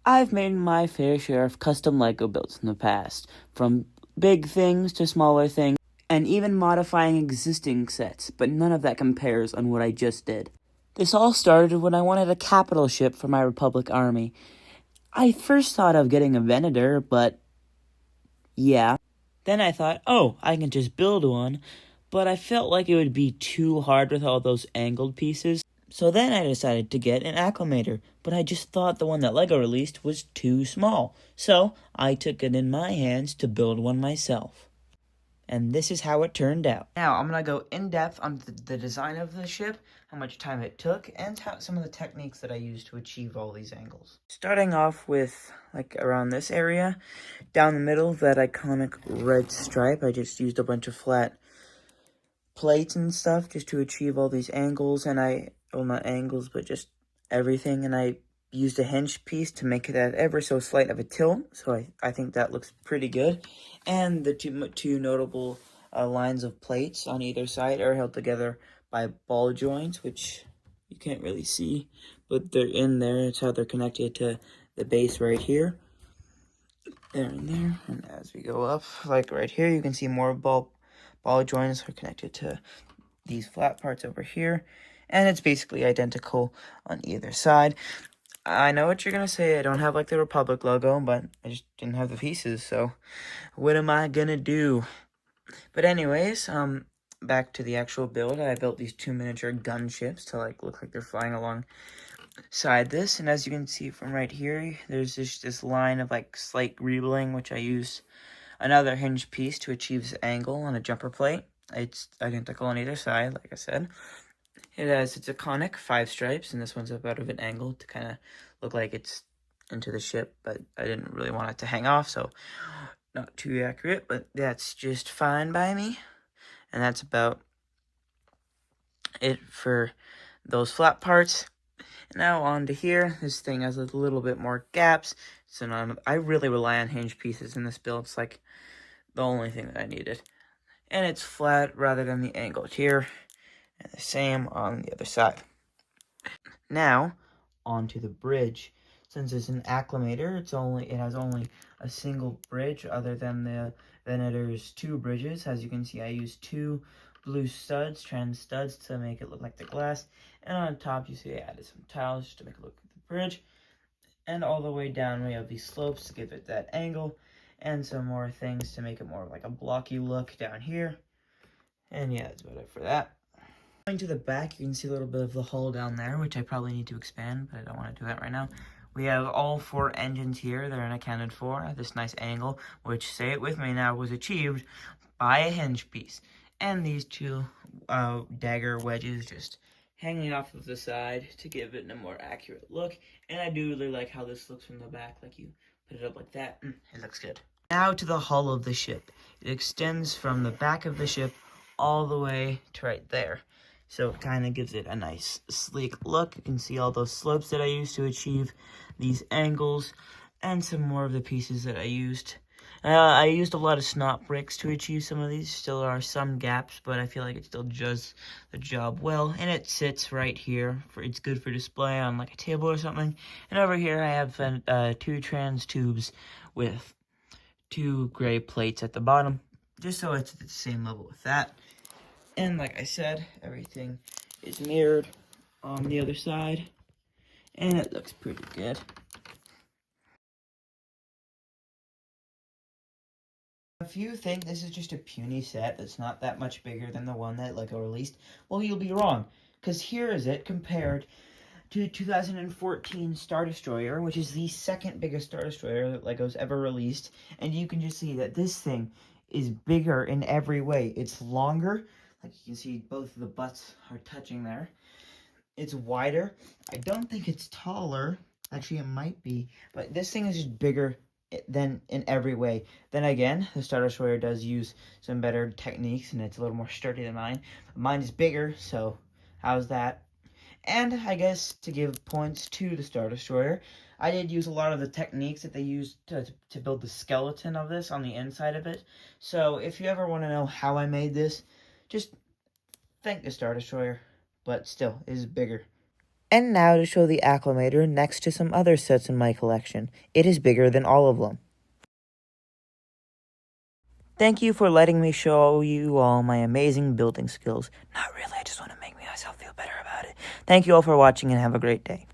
I've made my fair share of custom Lego builds in the past, from big things to smaller things, and even modifying existing sets, but none of that compares on what I just did. This all started when I wanted a capital ship for my Republic army. I first thought of getting a Venator, but yeah. Then I thought, oh, I can just build one, but I felt like it would be too hard with all those angled pieces. So then I decided to get an Acclamator, but I just thought the one that LEGO released was too small. So I took it in my hands to build one myself. And this is how it turned out. Now, I'm going to go in depth on the design of the ship, how much time it took, and some of the techniques that I used to achieve all these angles. Starting off with, like, around this area, down the middle, that iconic red stripe, I just used a bunch of flat plates and stuff just to achieve all these angles, and well, not angles, but just everything, and I used a hinge piece to make it at ever so slight of a tilt, so I think that looks pretty good. And the two notable lines of plates on either side are held together by ball joints, which you can't really see, but they're in there. It's how they're connected to the base right here. There and there, and as we go up, like right here, you can see more ball joints are connected to these flat parts over here, and it's basically identical on either side. I know what you're gonna say, I don't have like the Republic logo, but I just didn't have the pieces, so what am I gonna do? But anyways, back to the actual build. I built these two miniature gunships to like look like they're flying alongside this, and as you can see from right here, there's this line of like slight greebling, which I used another hinge piece to achieve this angle on a jumper plate. It's identical on either side, like I said. It has its iconic 5 stripes, and this one's about of an angle to kind of look like it's into the ship, but I didn't really want it to hang off, so not too accurate, but that's just fine by me. And that's about it for those flat parts. Now on to here. This thing has a little bit more gaps, so now I really rely on hinge pieces in this build. It's like the only thing that I needed. And it's flat rather than the angled here, and the same on the other side. Now, onto the bridge. Since it's an Acclamator, it has only a single bridge other than the Venator's 2 bridges. As you can see, I used 2 blue studs, trans studs, to make it look like the glass. And on top, you see I added some tiles to make it look like the bridge. And all the way down, we have these slopes to give it that angle, and some more things to make it more like a blocky look down here. And yeah, that's about it for that. Going to the back, you can see a little bit of the hull down there, which I probably need to expand, but I don't want to do that right now. We have all 4 engines here that are accounted for at this nice angle, which, say it with me now, was achieved by a hinge piece. And these 2 dagger wedges just hanging off of the side to give it a more accurate look. And I do really like how this looks from the back, like you put it up like that, it looks good. Now to the hull of the ship. It extends from the back of the ship all the way to right there. So it kind of gives it a nice sleek look. You can see all those slopes that I used to achieve these angles, and some more of the pieces that I used. I used a lot of snot bricks to achieve some of these. Still are some gaps, but I feel like it still does the job well. And it sits right here. It's good for display on like a table or something. And over here I have 2 trans tubes with 2 gray plates at the bottom, just so it's at the same level with that. And like I said, everything is mirrored on the other side, and it looks pretty good. If you think this is just a puny set that's not that much bigger than the one that LEGO released, well, you'll be wrong, because here is it compared to 2014 Star Destroyer, which is the second biggest Star Destroyer that LEGO's ever released, and you can just see that this thing is bigger in every way. It's longer, like you can see both of the butts are touching there. It's wider. I don't think it's taller. Actually, it might be, but this thing is just bigger than in every way. Then again, the Star Destroyer does use some better techniques, and it's a little more sturdy than mine. Mine is bigger, so how's that? And I guess to give points to the Star Destroyer, I did use a lot of the techniques that they used to build the skeleton of this on the inside of it. So if you ever want to know how I made this, just thank the Star Destroyer. But still, it is bigger. And now to show the Acclamator next to some other sets in my collection. It is bigger than all of them. Thank you for letting me show you all my amazing building skills. Not really, I just want to make myself feel better about it. Thank you all for watching and have a great day.